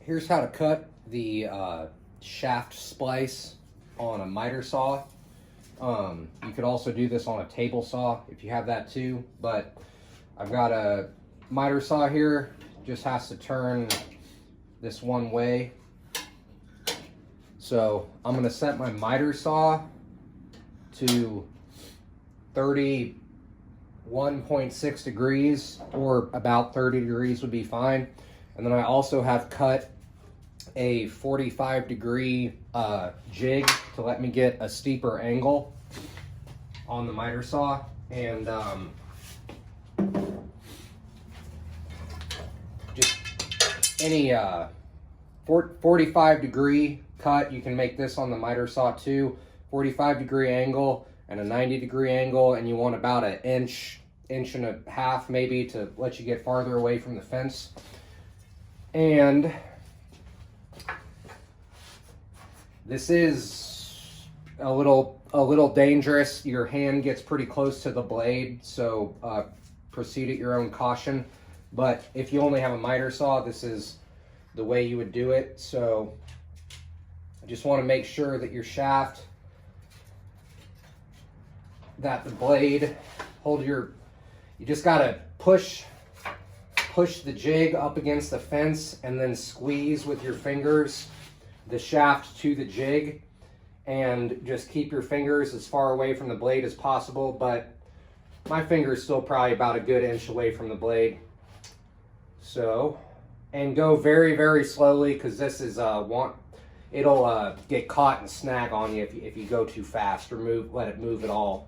here's how to cut the shaft splice on a miter saw. You could also do this on a table saw if you have that too, but I've got a miter saw here, just has to turn this one way. So I'm going to set my miter saw to 31.6 degrees, or about 30 degrees would be fine. And then I also have cut a 45-degree jig to let me get a steeper angle on the miter saw. And just any 45-degree cut, you can make this on the miter saw too. 45-degree angle and a 90-degree angle, and you want about an inch and a half maybe to let you get farther away from the fence. And this is a little dangerous. Your hand gets pretty close to the blade, so proceed at your own caution. But if you only have a miter saw, this is the way you would do it. So I just want to make sure that your shaft, that the blade, you just gotta push the jig up against the fence and then squeeze with your fingers the shaft to the jig, and just keep your fingers as far away from the blade as possible. But my finger is still probably about a good inch away from the blade. So, and go very, very slowly, because this is it'll get caught and snag on you if you go too fast or let it move at all.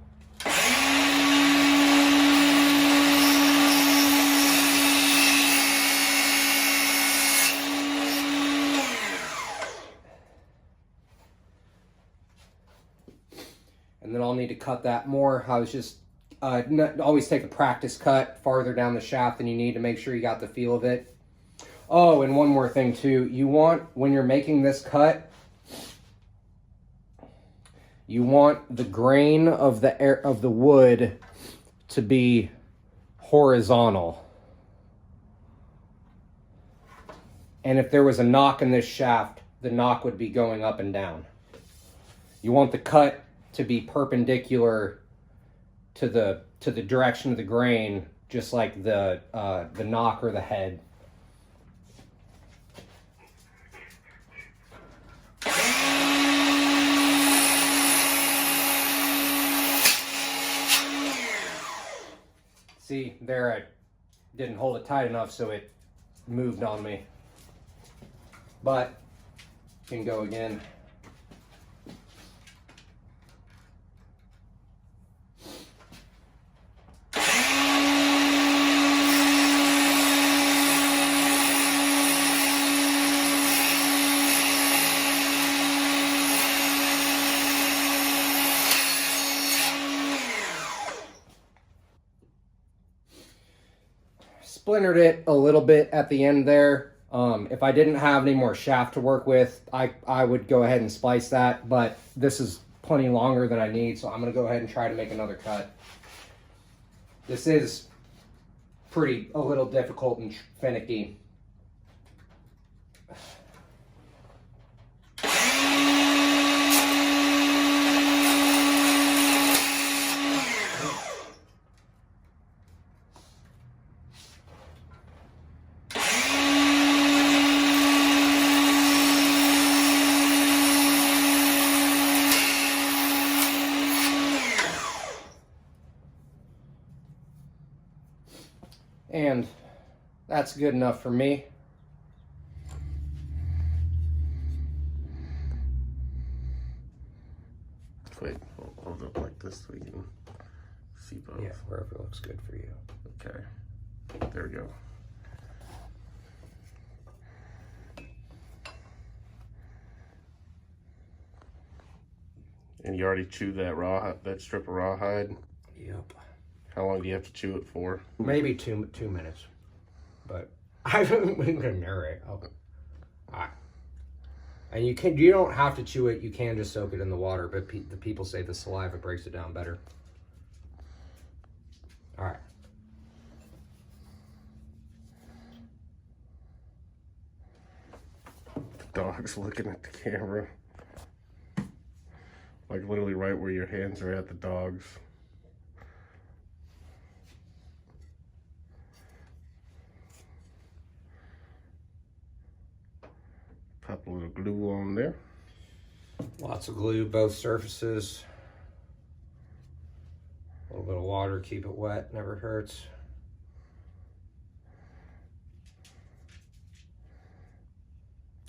And then I'll need to cut that more. I was just always take a practice cut farther down the shaft than you need to make sure you got the feel of it. Oh, and one more thing too. You want, when you're making this cut, you want the grain of the wood to be horizontal. And if there was a knock in this shaft, the knock would be going up and down. You want the cut to be perpendicular to the direction of the grain, just like the knock or the head. See, there I didn't hold it tight enough, so it moved on me. But can go again. Splintered it a little bit at the end there. If I didn't have any more shaft to work with, I would go ahead and splice that, but this is plenty longer than I need, so I'm going to go ahead and try to make another cut. This is a little difficult and finicky. And that's good enough for me. Wait, hold up like this so we can see both. Yeah, wherever looks good for you. Okay, there we go. And you already chewed that strip of rawhide? Yep. How long do you have to chew it for? Maybe two minutes, but I haven't been narrate. And you don't have to chew it. You can just soak it in the water, but the people say the saliva breaks it down better. All right. Dog's looking at the camera. Like literally right where your hands are at, the dog's. Pop a little glue on there. Lots of glue, both surfaces. A little bit of water, keep it wet, never hurts.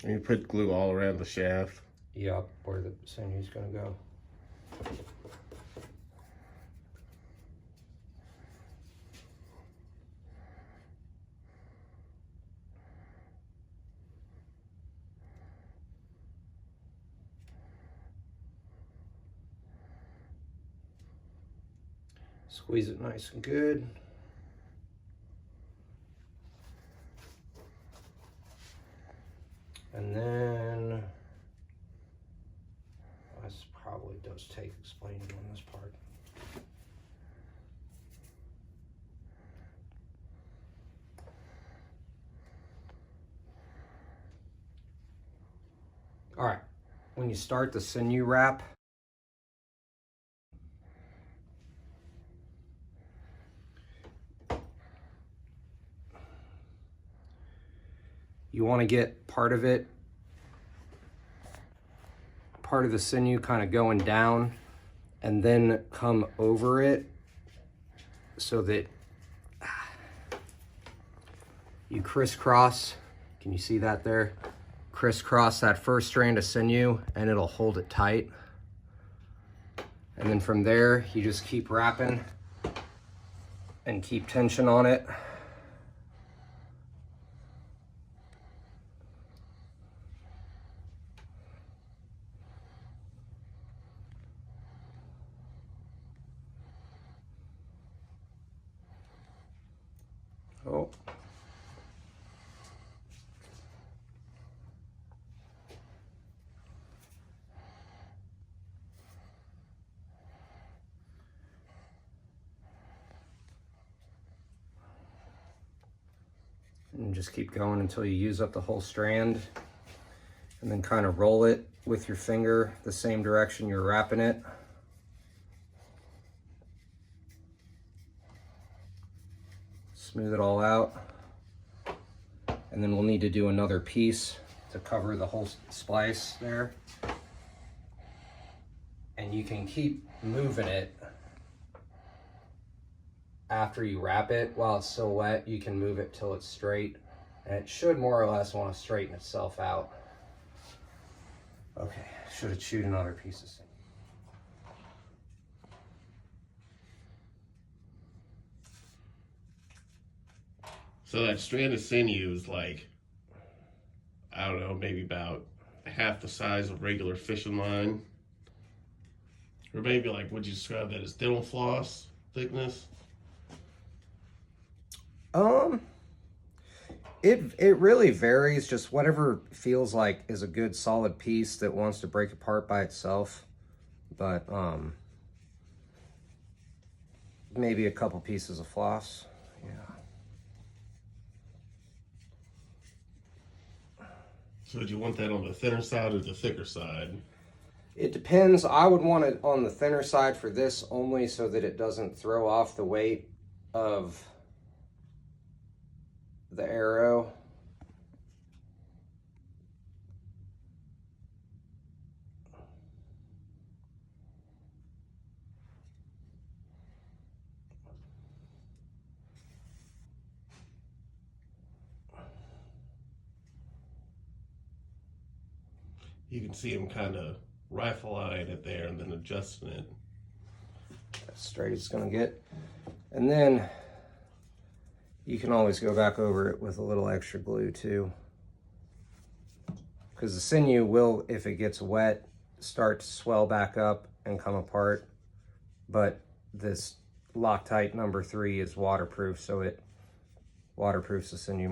And you put glue all around the shaft. Yep, where the sinew's gonna go. Squeeze it nice and good. And then, this probably does take explaining on this part. All right, when you start the sinew wrap, you want to get part of the sinew kind of going down and then come over it so that you crisscross. Can you see that there? Crisscross that first strand of sinew and it'll hold it tight. And then from there, you just keep wrapping and keep tension on it. Oh. And just keep going until you use up the whole strand, and then kind of roll it with your finger the same direction you're wrapping it. Smooth it all out. And then we'll need to do another piece to cover the whole splice there. And you can keep moving it after you wrap it. While it's still wet, you can move it till it's straight. And it should more or less want to straighten itself out. Okay, should have chewed another piece of sinew. So that strand of sinew is like, I don't know, maybe about half the size of regular fishing line. Or maybe like, would you describe that as dental floss thickness? It really varies, just whatever feels like is a good solid piece that wants to break apart by itself. But maybe a couple pieces of floss. Yeah. So would you want that on the thinner side or the thicker side? It depends. I would want it on the thinner side for this only so that it doesn't throw off the weight of the arrow. You can see him kind of rifle eyeing it there and then adjusting it. As straight as it's gonna get. And then you can always go back over it with a little extra glue too. Because the sinew will, if it gets wet, start to swell back up and come apart. But this Loctite number 3 is waterproof, so it waterproofs the sinew more.